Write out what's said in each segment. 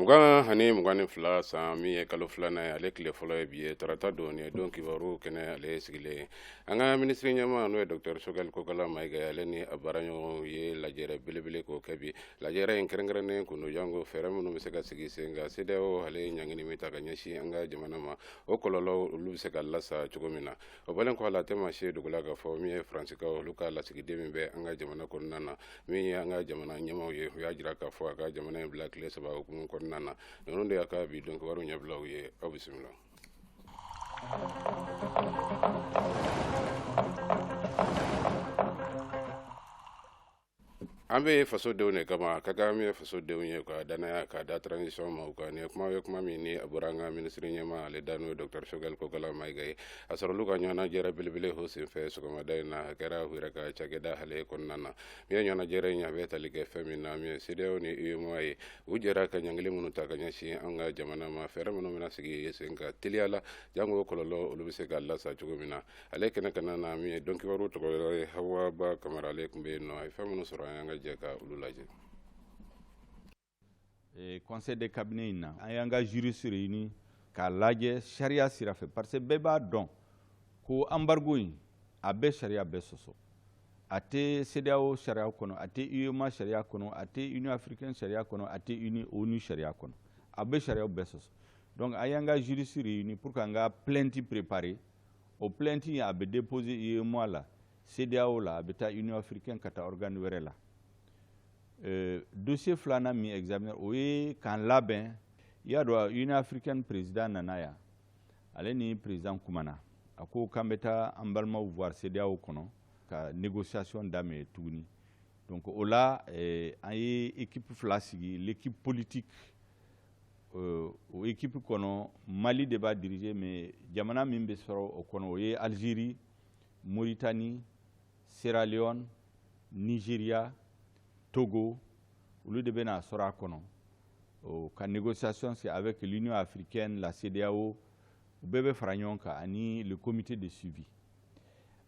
Mugan hani mugani fila san min ye kalo filanan ye ale tile fɔlɔ ye bi ye tarata don ye don kibaru kɛnɛ ale sigilen an ka minisiri ɲɛma n'o ye Dr Choguel Kokala Mayiga ale ni a baaraɲɔgɔnw ye lajɛrɛ belebele k'o kɛ bi lajɛrɛ in kɛrɛnkɛrɛnnen kun don janko fɛɛrɛ minnu bɛ se ka sigi sen kan CEDEAO ale ɲangini min ta ka ɲɛsin an ka jamana ma o kɔlɔlɔ olu bɛ se ka lasa cogo min na o bɔlen kɔ a la tema se dugula k'a fɔ min ye Faransikaw olu ka lasigiden min bɛ an ka jamana kɔnɔna na min ye an ka jamana ɲɛmaw ye u y'a jira k'a fɔ a ka jamana in bila tile 3 hukumu kɔnɔna na ninnu de y'a ka bi don kibaru ɲɛbilaw ye aw bisimila. An bɛ fasodenw de kama ka kan min ye fasodenw ye ka danaya ka da transition ma u kan ni kuma ye kuma min ni a bɔra an ka minisiri ɲɛma ale da n'o ye Dr Choguel Kokala Mayiga ye a sɔrɔ olu ka ɲɔgɔnnajɛrɛ belebele ho senfɛ sɔgɔmada in na a kɛra u yɛrɛ ka cakɛda hale kɔnɔna na min ye ɲɔgɔnnajɛrɛ in a bɛ tali kɛ fɛn min na min ye CEDEAO ni UEMOA ye u jɛra ka ɲangili minnu ta ka ɲɛsin an ka jamana ma fɛɛrɛ minnu bɛna sigi sen ka teliya la jango kɔlɔlɔ olu bɛ se ka lasa cogo min na ale kɛnɛ kana na min ye don kibaru tɔgɔ ye Hawa Ba Kamara ale tun bɛ yen nɔ a ye fɛn minnu sɔrɔ an ka jɛ ka olu lajɛ. Conseil de cabinet in na an y'an ka juristes réunis k'a lajɛ sariya sira fɛ parce que bɛɛ b'a dɔn ko embargo in a bɛ sariya bɛɛ sɔsɔ a tɛ CEDEAO sariya kɔnɔ a tɛ UEMOA sariya kɔnɔ a tɛ Union africaine sariya kɔnɔ a tɛ ONU sariya kɔnɔ a bɛ sariyaw bɛɛ sɔsɔ donc an y'an ka juristes réunis pour qu'an ka plainte préparer o plainte in a bɛ déposer UEMOA la CEDEAO la a bɛ taa Union africaine ka taa organe wɛrɛ la. Dossier filanan min examiner o ye k'an labɛn i y'a dɔn Union africaine président nana yan ale ni président kumana a ko k'an bɛ taa an balimaw voir CEDEAO kɔnɔ ka négociation daminɛ tuguni donc o la an ye équipe fila sigi l'équipe politique o équipe kɔnɔ Mali de b'a diriger mais jamana min bɛ sɔrɔ o kɔnɔ o ye Algérie, Mauritanie, Sierra Leone, Nigeria, Togo, olu de bɛna sɔrɔ a kɔnɔ ka négociation c'est avec l'Union africaine, la CEDEAO, u bɛɛ bɛ fara ɲɔgɔn kan ani le comité de suivi.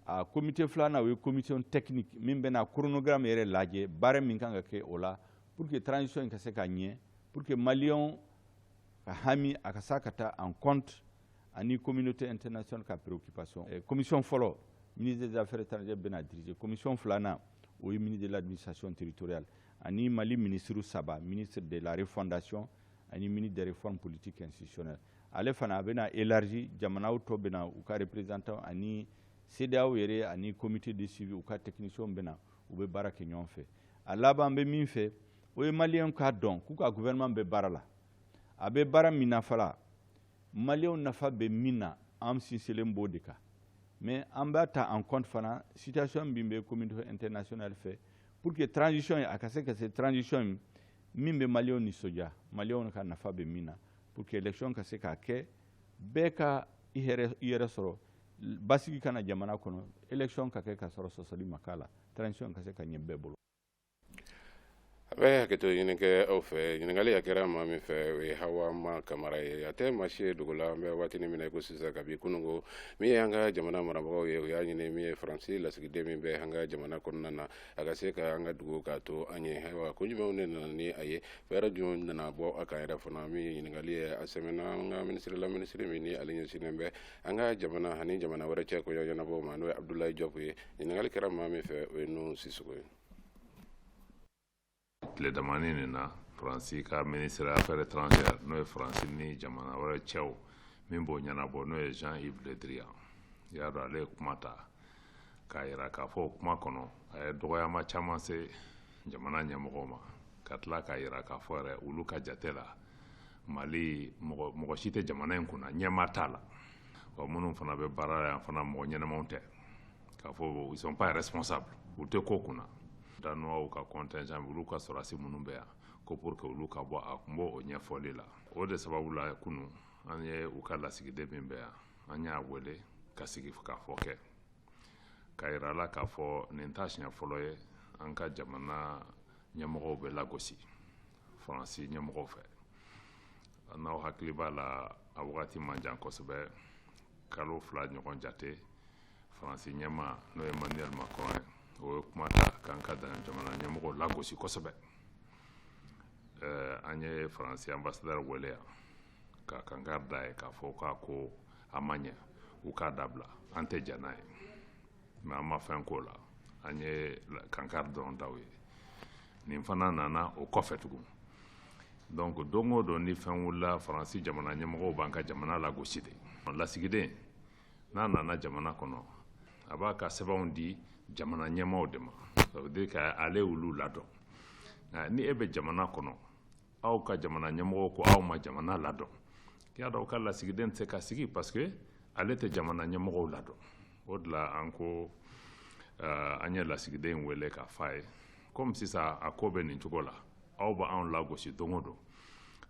A comité filanan o ye commission technique min bɛna chronogramme yɛrɛ lajɛ baara min kan ka kɛ o la pour que transition in ka se ka ɲɛ pour que maliyɛnw ka hami a ka se ka taa en compte ani communauté internationale ka préoccupation. Commission fɔlɔ ministre des affaires étrangères bɛna diriger commission filanan au ministre de l'administration territoriale, ani Mali ministre saba, ministre de la refondation, ani ministre des réformes politiques institutionnelles. Ale fana bena élargi jamanaw to bena u ka représentant ani CEDEAO yɛrɛ ani comité de suivi u ka technicien bena u bɛ baara kɛ ɲɔgɔn fɛ. A laban bɛ min fɛ o ye maliyɛnw k'a dɔn k'u ka gouvernement bɛ baara la. A bɛ baara min na fala maliyɛnw nafa bɛ min na an sinsinlen b'o de kan. Mais an b'a ta en compte fana situation min bɛ communauté internationale fɛ pour que transition a ka se ka se transition min bɛ maliyɛnw nisɔndiya maliyɛnw ka nafa bɛ min na pour que élection ka se ka kɛ bɛɛ ka i yɛrɛ sɔrɔ basigi kana jamana kɔnɔ élection ka kɛ ka sɔrɔ sɔsɔli ma k'a la transition ka se ka ɲɛ bɛɛ bolo. A bɛ hakɛto ɲini kɛ aw fɛ ɲininkali a kɛra maa min fɛ o ye Hawa Ma Kamara ye a tɛ maa si ye dugu la an bɛ waatini min na ko sisan kabi kunungo min ye an ka jamana marabagaw ye o y'a ɲini min ye Faransi lasigiden min bɛ an ka jamana kɔnɔna na a ka se ka an ka dugu k'a to an ye ayiwa ko jumɛnw de nana ni a ye fɛɛrɛ jumɛnw nana bɔ a kan yɛrɛ fana min ye ɲininkali ye a sɛmɛnna an ka minisiri min ni ale ɲɛsinnen bɛ an ka jamana ani jamana wɛrɛ cɛ ko ɲɛnabɔ ma n'o ye Abdoulaye Diop ye ɲininkali kɛra maa min fɛ o ye Nuhu Sisoko ye. tile damani nin na Faransi ka ministre des affaires étrangères n'o ye Faransi ni jamana wɛrɛ cɛw min b'o ɲɛnabɔ n'o ye Jean-Yves Le Drian i y'a dɔn ale ye kuma ta k'a yira k'a fɔ o kuma kɔnɔ a ye dɔgɔyama caman se jamana ɲɛmɔgɔw ma ka tila k'a yira k'a fɔ yɛrɛ olu ka jate la Mali mɔgɔ si tɛ jamana in kunna ɲɛmaa t'a la wa minnu fana bɛ baara la yan fana mɔgɔ ɲɛnamaw tɛ k'a fɔ ils sont pas responsables u tɛ ko kunna danuwaw ka contingent olu ka sɔrɔsi minnu bɛ yan ko pour que olu ka bɔ a kun b'o ɲɛfɔli la o de sababu la kunu an ye u ka lasigiden min bɛ yan an y'a wele ka sigi k'a fɔ kɛ k'a yira la k'a fɔ nin t'a siɲɛ fɔlɔ ye an ka jamana ɲɛmɔgɔw bɛ lagosi Faransi ɲɛmɔgɔw fɛ n'aw hakili b'a la a wagati man jan kosɛbɛ kalo 2 ɲɔgɔn jate Faransi ɲɛma n'o ye Emmanuel Macron ye o ye kuma ta k'an ka jamana ɲɛmɔgɔw lagosi kosɛbɛ an ye faransi ambassadeur wele yan ka kankari da ye k'a fɔ k'a ko a ma ɲɛ u k'a dabila an tɛ diya n'a ye mais an ma fɛn k'o la an ye kankari dɔrɔn d'aw ye nin fana nana o kɔfɛ tugun donc don o don ni fɛn wulila faransi jamana ɲɛmɔgɔw b'an ka jamana lagosi de lasigiden n'a nana jamana kɔnɔ a b'a ka sɛbɛnw di jamana ɲɛmɔgɔw de ma ça veut dire k'ale olu ladɔn ni e bɛ jamana kɔnɔ aw ka jamana ɲɛmɔgɔw ko aw ma jamana ladɔn k'a dɔn aw ka lasigiden tɛ se ka sigi parce que ale tɛ jamana ɲɛmɔgɔw ladɔn o de la an ko an ye lasigiden wele k'a f'a ye comme sisan a ko bɛ nin cogo la aw b'anw lagosi don o don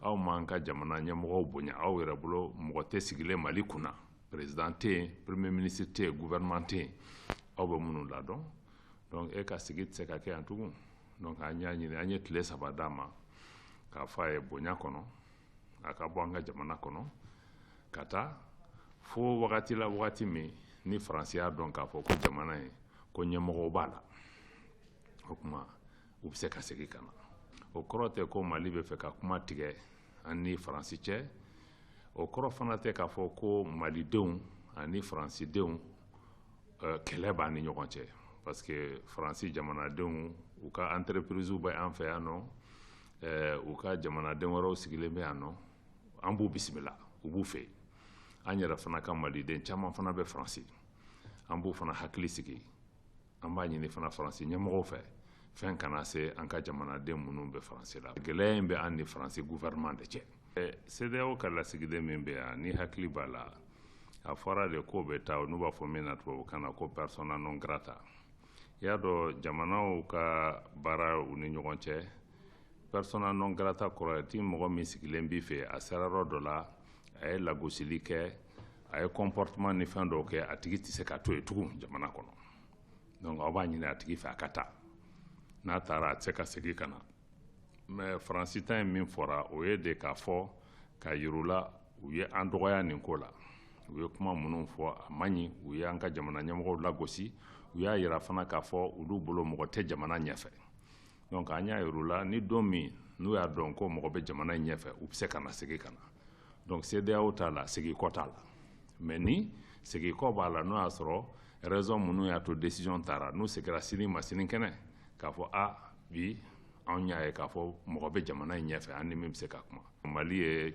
aw m'an ka jamana ɲɛmɔgɔw bonya aw yɛrɛ bolo mɔgɔ tɛ sigilen Mali kunna président tɛ yen premier ministre tɛ yen gouvernement tɛ yen aw bɛ minnu ladɔn donc e ka sigi tɛ se ka kɛ yan tugun donc an y'a ɲini an ye tile 3 d'a ma k'a fɔ a ye bonya kɔnɔ a ka bɔ an ka jamana kɔnɔ ka taa fo wagati la wagati min ni faransi y'a dɔn k'a fɔ ko jamana in ko ɲɛmɔgɔw b'a la o tuma u bɛ se ka segin ka na o kɔrɔ tɛ ko Mali bɛ fɛ ka kuma tigɛ an ni faransi cɛ o kɔrɔ fana tɛ k'a fɔ ko malidenw ani faransidenw kɛlɛ b'an ni ɲɔgɔn cɛ parce que faransi jamanadenw u ka entreprise bɛ an fɛ yan nɔ u ka jamanaden wɛrɛw sigilen bɛ yan nɔ an b'u bisimila u b'u fɛ an yɛrɛ fana ka maliden caman fana bɛ faransi an b'u fana hakili sigi an b'a ɲini fana faransi ɲɛmɔgɔw fɛ fɛn kana se an ka jamanaden minnu bɛ faransi la gɛlɛya in bɛ an ni faransi gouvernement de cɛ CEDEAO ka lasigiden min bɛ yan ni hakili b'a la a fɔra de ko bɛ taa n'u b'a fɔ min na tubabukan na ko persona non grata i y'a dɔn jamanaw ka baara u ni ɲɔgɔn cɛ persona non grata kɔrɔ ye ti mɔgɔ min sigilen b'i fɛ a sera yɔrɔ dɔ la a ye lagosili kɛ a ye comportement ni fɛn dɔw kɛ a tigi tɛ se ka to yen tugun jamana kɔnɔ donc aw b'a ɲini a tigi fɛ a ka taa n'a taara a tɛ se ka segin ka na mais faransi ta in min fɔra o ye de k'a fɔ ka yir'u la u ye an dɔgɔya nin ko la u ye kuma minnu fɔ a man ɲi u ye an ka jamana ɲɛmɔgɔw lagosi u y'a yira fana k'a fɔ olu bolo mɔgɔ tɛ jamana ɲɛfɛ donc an y'a yir'u la ni don min n'u y'a dɔn ko mɔgɔ bɛ jamana in ɲɛfɛ u bɛ se ka na segin ka na donc CEDEAO t'a la segin kɔ t'a la mais ni segin kɔ b'a la n'o y'a sɔrɔ raison minnu y'a to décision taara n'u segira sini ma sinikɛnɛ k'a fɔ bi anw y'a ye k'a fɔ mɔgɔ bɛ jamana in ɲɛfɛ an ni min bɛ se ka kuma Mali ye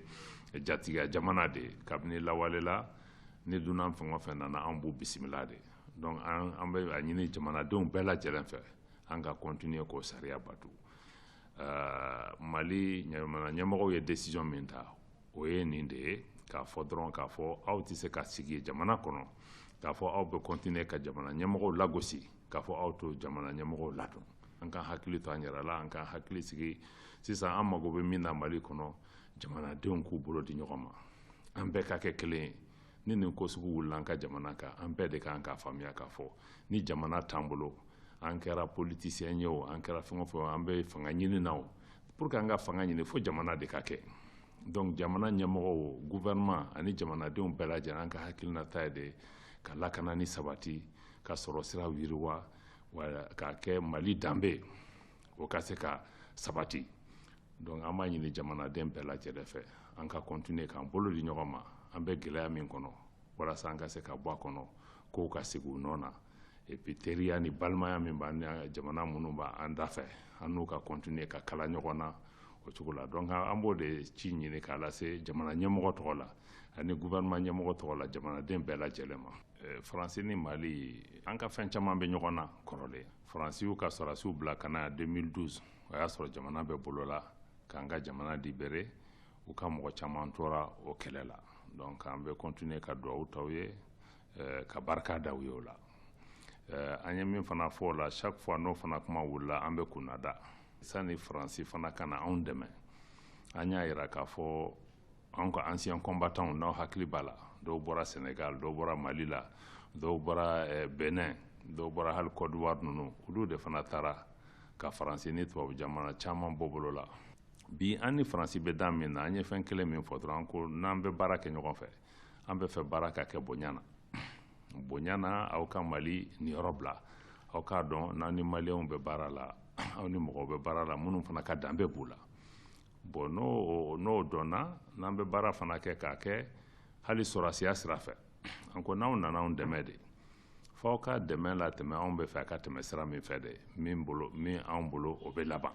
jatigiya jamana de ye kabini lawale la ni dunan fɛn o fɛn nana an b'u bisimila de donc an bɛ a ɲini jamanadenw bɛɛ lajɛlen fɛ an ka continuer k'o sariya bato Mali jamana ɲɛmɔgɔw ye décision min ta o ye nin de ye k'a fɔ dɔrɔn k'a fɔ aw tɛ se ka sigi jamana kɔnɔ k'a fɔ aw bɛ continuer ka jamana ɲɛmɔgɔw lagosi k'a fɔ aw to jamana ɲɛmɔgɔw ladɔn an ka hakili to an yɛrɛ la an ka hakili sigi sisan an mago bɛ min na Mali kɔnɔ jamanadenw k'u bolo di ɲɔgɔn ma an bɛɛ ka kɛ kelen ye ni nin ko sugu wulila an ka jamana kan an bɛɛ de kan k'a faamuya k'a fɔ ni jamana t'an bolo an kɛra politicien ye o an kɛra fɛn o fɛn an bɛ fanga ɲini na o pour que an ka fanga ɲini fo jamana de ka kɛ donc jamana ɲɛmɔgɔw gouvernement ani jamanadenw bɛɛ lajɛlen an ka hakilinata ye de ka lakana ni sabati ka sɔrɔ siraw yiriwa k'a kɛ Mali danbe o ka se ka sabati donc an b'a ɲini jamanaden bɛɛ lajɛlen fɛ an ka continuer k'an bolo di ɲɔgɔn ma an bɛ gɛlɛya min kɔnɔ walasa an ka se ka bɔ a kɔnɔ kow ka sigi u nɔ na et puis teriya ni balimaya min b'an ni jamana minnu b'an da fɛ an n'u ka continuer ka kala ɲɔgɔn na o cogo la donc an b'o de ci ɲini k'a lase jamana ɲɛmɔgɔ tɔgɔ la ani gouvernement ɲɛmɔgɔ tɔgɔ la jamanaden bɛɛ lajɛlen ma faransi ni Mali an ka fɛn caman bɛ ɲɔgɔn na kɔrɔlen faransi y'u ka sɔrɔdasiw bila ka na 2012 o y'a sɔrɔ jamana bɛ bolo la k'an ka jamana libéré u ka mɔgɔ caman tora o kɛlɛ la donc an bɛ continuer ka dugawu t'aw ye ka barika da u ye o la an ye min fana fɔ o la chaque fois n'o fana kuma wulila an bɛ kunna da sani faransi fana ka na anw dɛmɛ an y'a yira k'a fɔ anw ka ancien combattants n'aw hakili b'a la dɔw bɔra Sénégal dɔw bɔra Mali la dɔw bɔra Benin dɔw bɔra hali Côte d'Ivoire ninnu olu de fana taara ka faransi ni tubabu jamana caman bɔ bolo la bi an ni faransi bɛ da min na an ye fɛn kelen min fɔ dɔrɔn ko n'an bɛ baara kɛ ɲɔgɔn fɛ an bɛ fɛ baara ka kɛ bonya na bonya na aw ka Mali niyɔrɔ bila aw k'a dɔn n'aw ni maliyɛnw bɛ baara la aw ni mɔgɔw bɛ baara la minnu fana ka danbe b'u la bon n'o dɔnna n'an bɛ baara fana kɛ k'a kɛ hali sɔrɔsiya sira fɛ an ko n'aw nana anw dɛmɛ de f'aw ka dɛmɛ latɛmɛ anw bɛ fɛ a ka tɛmɛ sira min fɛ de min anw bolo o bɛ laban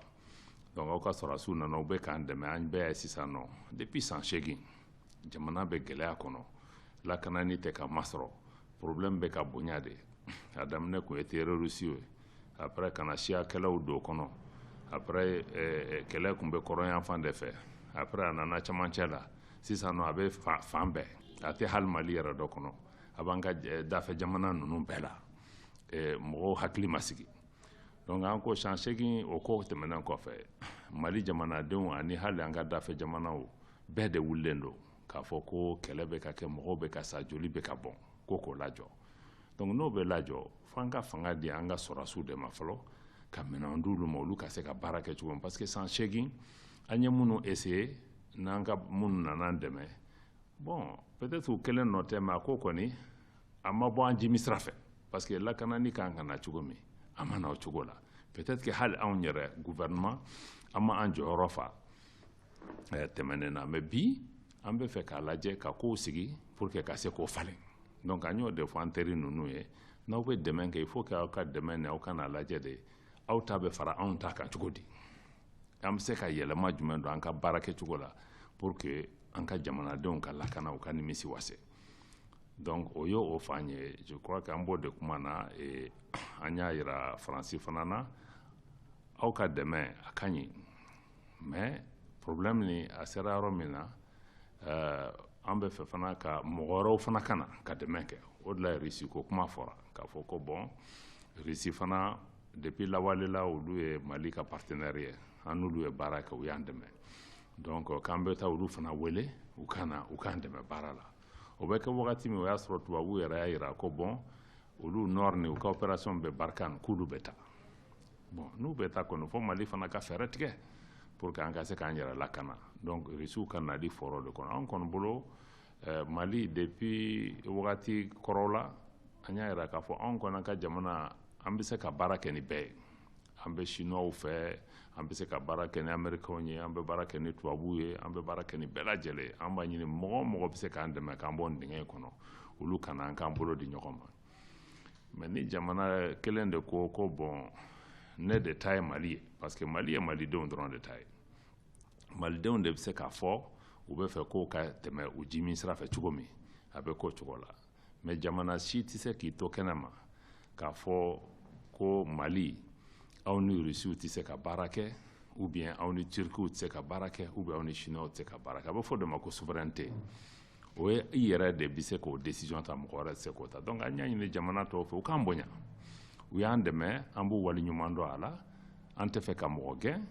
donc aw ka sɔrɔsiw nana u bɛ k'an dɛmɛ an bɛɛ ye sisan nɔ depuis san 8 jamana bɛ gɛlɛya kɔnɔ lakanani tɛ ka masɔrɔ problème bɛ ka bonya de a daminɛ tun ye terroriste ye après kana siyakɛlaw don kɔnɔ après kɛlɛ tun bɛ kɔrɔnyan fan de fɛ après a nana camancɛ la sisan nɔ a bɛ fan bɛɛ a tɛ hali Mali yɛrɛ dɔ kɔnɔ a b'an ka dafɛ jamana ninnu bɛɛ la mɔgɔw hakili ma sigi donc an ko san 8 o ko tɛmɛnen kɔfɛ Mali jamanadenw ani hali an ka dafɛ jamanaw bɛɛ de wulilen don k'a fɔ ko kɛlɛ bɛ ka kɛ mɔgɔw bɛ ka sa joli bɛ ka bɔn k'o lajɔ donc n'o bɛ lajɔ f'an ka fanga di an ka sɔrɔsiw de ma fɔlɔ ka minɛn d'olu ma olu ka se ka baara kɛ cogo min parce que san 8 an ye minnu essayer n'an ka minnu nana an dɛmɛ bon peut-être u kelen nɔ tɛ mais a ko kɔni a ma bɔ an jimi sira fɛ parce que lakanani kan ka na cogo min a ma na o cogo la peut-être que hali anw yɛrɛ gouvernement an ma an jɔyɔrɔ fa tɛmɛnen na mais bi an bɛ fɛ k'a lajɛ ka kow sigi pour que ka se k'o falen donc an y'o de fɔ an teri ninnu ye n'aw bɛ dɛmɛ kɛ il faut que aw ka dɛmɛ ni aw ka n'a lajɛ de aw ta bɛ fara anw ta kan cogo di an bɛ se ka yɛlɛma jumɛn don an ka baara kɛcogo la pour que an ka jamanadenw ka lakana u ka nimisi wase donc o y'o fɔ an ye je crois que an b'o de kuma na an y'a yira Faransi fana na aw ka dɛmɛ a ka ɲi mais problème ni a sera yɔrɔ min na an bɛ fɛ fana ka mɔgɔ wɛrɛw fana ka na ka dɛmɛ kɛ o de la Russie ko kuma fɔra k'a fɔ ko bon Russie fana depuis lawale la olu ye Mali ka partenaire ye an n'olu ye baara kɛ u y'an dɛmɛ donc k'an bɛ taa olu fana wele u k'an dɛmɛ baara la o bɛ kɛ wagati min o y'a sɔrɔ tubabuw yɛrɛ y'a jira ko bon olu nord ni u ka opération bɛ Barkhane k'olu bɛ taa bon n'u bɛ taa kɔni fo Mali fana ka fɛɛrɛ tigɛ pour que an ka se k'an yɛrɛ lakana donc Russiw ka nali fɔrɔ de kɔnɔ an kɔni bolo Mali depuis wagati kɔrɔw la an y'a jira k'a fɔ anw kɔni ka jamana an bɛ se ka baara kɛ ni bɛɛ ye an bɛ chinois fɛ an bɛ se ka baara kɛ ni américains ye an bɛ baara kɛ ni tubabuw ye an bɛ baara kɛ ni bɛɛ lajɛlen an b'a ɲini mɔgɔ o mɔgɔ bɛ se k'an dɛmɛ k'an bɔ nin dingɛ kɔnɔ olu kana an k'an bolo di ɲɔgɔn ma mais ni jamana kelen de ko bon ne de ta ye Mali ye parce que Mali ye malidenw dɔrɔn de ta ye malidenw de bɛ se k'a fɔ u bɛ fɛ k'o ka tɛmɛ u jimi sira fɛ cogo min a bɛ k'o cogo la mais jamana si tɛ se k'i to kɛnɛ ma k'a fɔ ko Mali aw ni Rusiw tɛ se ka baara kɛ ou bien aw ni Turkiw tɛ se ka baara kɛ ou bien aw ni Chinois tɛ se ka baara kɛ a bɛ fɔ de ma ko souveraineté o ye i yɛrɛ de bɛ se k'o décision ta mɔgɔ wɛrɛ tɛ se k'o ta donc an y'a ɲini jamana tɔw fɛ u k'an bonya u y'an dɛmɛ an b'u waleɲuman dɔn a la an tɛ fɛ ka mɔgɔ gɛn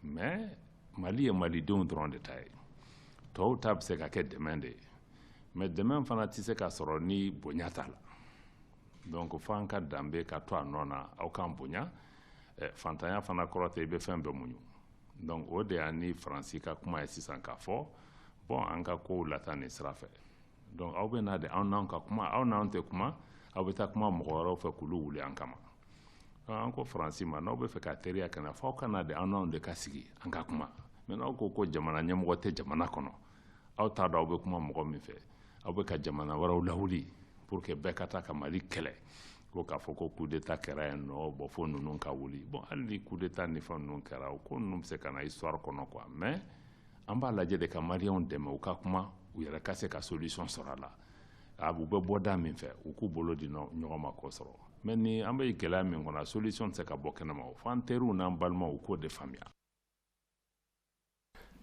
mais Mali ye malidenw dɔrɔn de ta ye tɔw ta bɛ se ka kɛ dɛmɛ de ye mais dɛmɛ fana tɛ se ka sɔrɔ ni bonya t'a la donc fo an ka danbe ka to a nɔ na aw k'an bonya fantanya fana kɔrɔ tɛ i bɛ fɛn bɛɛ muɲu donc o de y'a ni Faransi ka kuma ye sisan k'a fɔ bon an ka kow lataa nin sira fɛ donc aw bɛ na de aw n'anw ka kuma aw n'anw tɛ kuma aw bɛ taa kuma mɔgɔ wɛrɛw fɛ k'olu wuli an kama an ko Faransi ma n'aw bɛ fɛ ka teriya kɛnɛ f'aw ka na de aw n'anw de ka sigi an ka kuma mais n'aw ko jamana ɲɛmɔgɔ tɛ jamana kɔnɔ aw t'a dɔn aw bɛ kuma mɔgɔ min fɛ aw bɛ ka jamana wɛrɛw lawuli pour que bɛɛ ka taa ka Mali kɛlɛ ko k'a fɔ ko coup d'état kɛra yen nɔ bon fo ninnu ka wuli bon hali ni coup d'état ni fɛn ninnu kɛra o ko ninnu bɛ se ka na histoire kɔnɔ quoi mais an b'a lajɛ de ka maliyɛnw dɛmɛ u ka kuma u yɛrɛ ka se ka solution sɔrɔ a la u bɛ bɔ da min fɛ u k'u bolo di ɲɔgɔn ma k'o sɔrɔ mais ni an bɛ gɛlɛya min kɔnɔ solution tɛ se ka bɔ kɛnɛma o fo an teriw n'an balimaw u k'o de faamuya.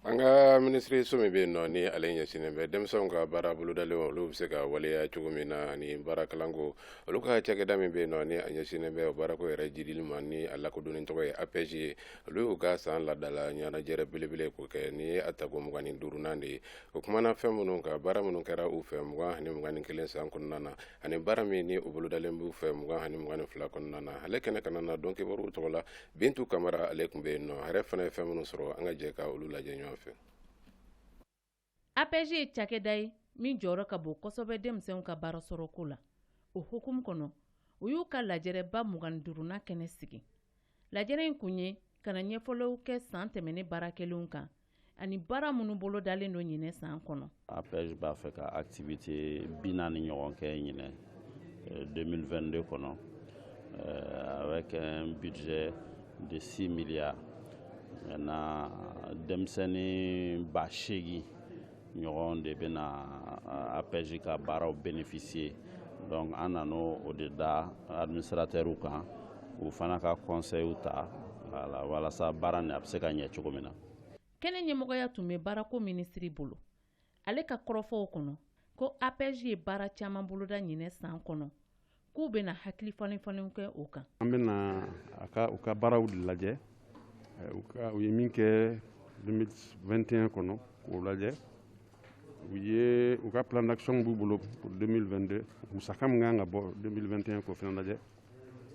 an ka minisiri so min bɛ yen nɔ ni ale ɲɛsinnen bɛ denmisɛnw ka baara bolodalen olu bɛ se ka waleya cogo min na ani baara kalanko olu ka cakɛda min bɛ yen nɔ ni a ɲɛsinnen bɛ o baarako yɛrɛ jidili ma ni a lakodɔnnen tɔgɔ ye APG ye olu y'u ka san ladala ɲɛnajɛ belebele k'o kɛ ni ye a tako 25nan de ye o kumana fɛn minnu ka baara minnu kɛra u fɛ 20 ani 21 san kɔnɔna na ani baara min ni o bolodalen b'u fɛ 20 ani 22 kɔnɔna na ale kɛnɛ kana na dɔn kibaruw tɔgɔ la Bintu Kamara ale tun bɛ yen nɔ a yɛrɛ fana ye fɛn minnu sɔrɔ an ka jɛ ka olu lajɛ ɲɔgɔn fɛ. APG ye cakɛda ye min jɔyɔrɔ ka bon kosɛbɛ denmisɛnw ka baara sɔrɔ ko la o hukumu kɔnɔ u y'u ka lajɛrɛba 25nan kɛnɛ sigi lajɛrɛ in kun ye ka na ɲɛfɔliw kɛ san tɛmɛnen baarakɛlenw kan ani baara minnu bolo dalen don ɲinɛ san kɔnɔ. APEJ b'a fɛ ka activité 40 ɲɔgɔn kɛ ɲinɛ 2022 kɔnɔ avec un budget de 6 milliards. Maintenant, denmisɛnnin 8,000 ɲɔgɔn de bɛna APEJ ka baaraw bénéficier. Donc an nan'o de da administrateurs kan u fana ka conseil ta walasa baara nin a bɛ se ka ɲɛ cogo min na. Kɛnɛ ɲɛmɔgɔya tun bɛ baarako minisiri bolo. Ale ka kɔrɔfɔw kɔnɔ ko APEJ ye baara caman boloda ɲinɛ san kɔnɔ k'u bɛna hakili falen kɛ o kan. An bɛna u ka baaraw lajɛ u ye min kɛ 2021 kɔnɔ k'o lajɛ u ka plan d'action b'u bolo pour 2022 musaka min kan ka bɔ 2021 k'o fana lajɛ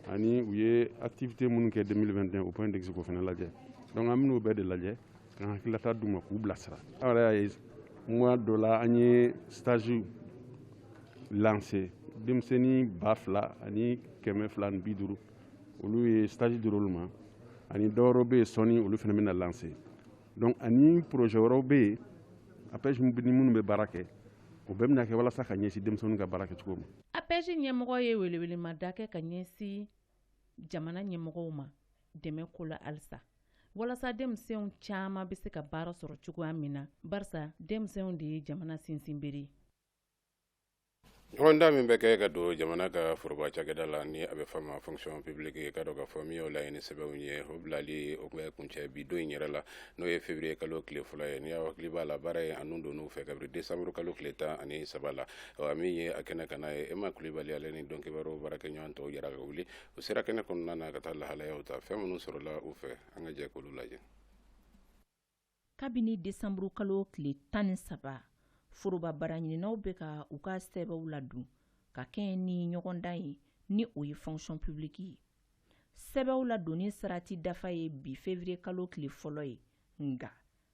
ani u ye activité minnu kɛ 2021 au point d'exercice k'o fana lajɛ. Donc an bɛn'o bɛɛ de lajɛ k'an hakililata d'u ma k'u bilasira. An yɛrɛ y'a ye mois dɔ la an ye stage lancé denmisɛnnin 2,000 ani 250 olu ye stage dir'olu ma ani dɔwɛrɛw bɛ yen sɔnni olu fana bɛna lancé. Donc ani projet wɛrɛw bɛ yen APEJ ni minnu bɛ baara kɛ o bɛɛ bɛna kɛ walasa ka ɲɛsin denmisɛnninw ka baara kɛcogo ma. APEJ ɲɛmɔgɔ ye welewelemada kɛ ka ɲɛsin jamana ɲɛmɔgɔw ma dɛmɛ ko la halisa walasa denmisɛnw caman bɛ se ka baara sɔrɔ cogoya min na barisa denmisɛnw de ye jamana sinsinbere. ɲɔgɔndan min bɛ kɛ ka don jamana ka foroba cakɛda la ni a bɛ fɔ ma fonction publique ka dɔ ka fɔ min y'o laɲini sɛbɛnw ye o bilali o bɛ kuncɛ bi don in yɛrɛ la n'o ye février kalo tile fɔlɔ ye n'i y'a hakili b'a la baara ye anu donn'u fɛ kabiri décembre kalo tile 13 la wa min ye a kɛnɛ ka n'a ye Emma Kulibali ale ni dɔnkibaru baarakɛɲɔgɔn tɔw yɛrɛ ka wuli u sera kɛnɛ kɔnɔna na ka taa lahalayaw ta fɛn minnu sɔrɔla u fɛ an ka jɛ k'olu lajɛ. Kabini décembre kalo tile 13 foroba baaraɲininaw bɛ ka u ka sɛbɛnw ladun ka kɛɲɛ ni ɲɔgɔndan ye ni o ye fonction publique ye. Sɛbɛnw ladonni sarati dafa ye bi février kalo tile fɔlɔ ye nga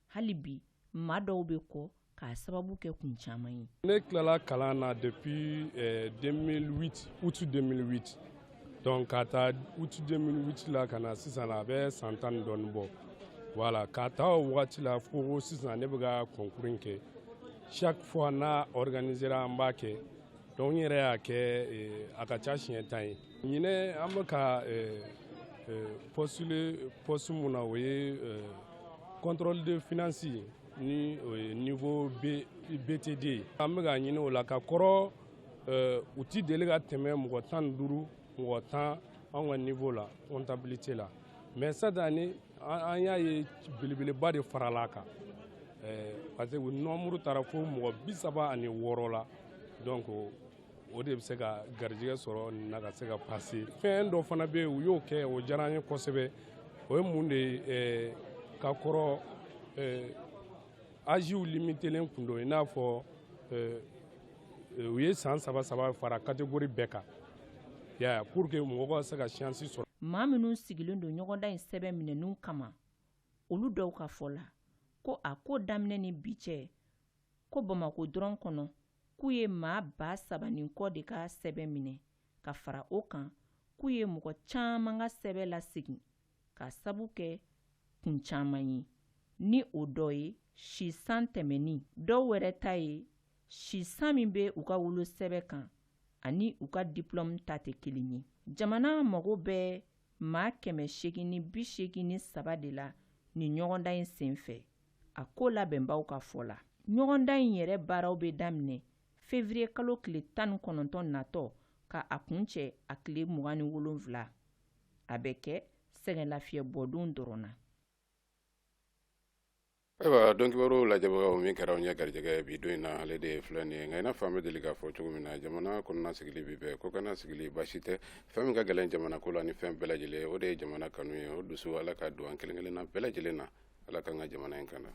hali bi maa dɔw bɛ kɔ k'a sababu kɛ kun caman ye. Ne tilala kalan na depuis 2008 août 2008 donc ka taa août 2008 la ka na sisan a bɛ san 10 dɔɔni bɔ voilà ka taa o wagati la fo sisan ne bɛ ka concours kɛ. Chaque fois n'a organisé an b'a kɛ donc n yɛrɛ y'a kɛ a ka ca siɲɛ 10 ye. Ɲinɛ an bɛ ka postuler poste mun na o ye contrôle de finance ni o ye niveau BTD an bɛ ka ɲini o la ka kɔrɔ u ti deli ka tɛmɛ mɔgɔ 15 mɔgɔ 10 an ka niveau la comptabilité la mais cette année an y'a ye belebeleba de farala a kan. Parce que nombre taara fo mɔgɔ 36 la donc o de bɛ se ka garijɛgɛ sɔrɔ nin na ka se ka passer. Fɛn dɔ fana bɛ yen u y'o kɛ o diyara an ye kosɛbɛ o ye mun de ye ka kɔrɔ âge limitelen kun don i n'a fɔ u ye san 3 fara catégorie bɛɛ kan ya pour que mɔgɔw ka se ka chance sɔrɔ. Maa minnu sigilen don ɲɔgɔndan in sɛbɛn minɛninw kama olu dɔw ka fɔ la ko a ko daminɛ ni bi cɛ ko Bamako dɔrɔn kɔnɔ k'u ye maa 7,000 ni kɔ de ka sɛbɛn minɛ ka fara o kan k'u ye mɔgɔ caman ka sɛbɛn lasegin ka sabu kɛ kun caman ye ni o dɔ ye sisan tɛmɛni dɔw wɛrɛ ta ye sisan min bɛ u ka wolo sɛbɛn kan ani u ka diplôme ta tɛ kelen ye. Jamana mago bɛ maa 883 de la ni ɲɔgɔndan in senfɛ a ko labɛnbaw ka fɔ la. Ɲɔgɔndan in yɛrɛ baaraw bɛ daminɛ février kalo tile 19 natɔ ka a kuncɛ a tile 27 a bɛ kɛ sɛgɛn lafiya bɔdon dɔrɔn na. Ayiwa dɔnkibaru lajɛbagaw min kɛra ɲɛ garijɛgɛ bi don in na ale de ye filɛ nin ye nka i n'a fɔ an bɛ deli k'a fɔ cogo min na jamana kɔnɔna sigili bi bɛɛ ko kana sigili baasi tɛ fɛn min ka gɛlɛn jamana ko la ni fɛn bɛɛ lajɛlen o de ye jamana kanu ye o dusu ala ka don an kelen-kelenna bɛɛ lajɛlen na ala k'an ka jamana in kanu.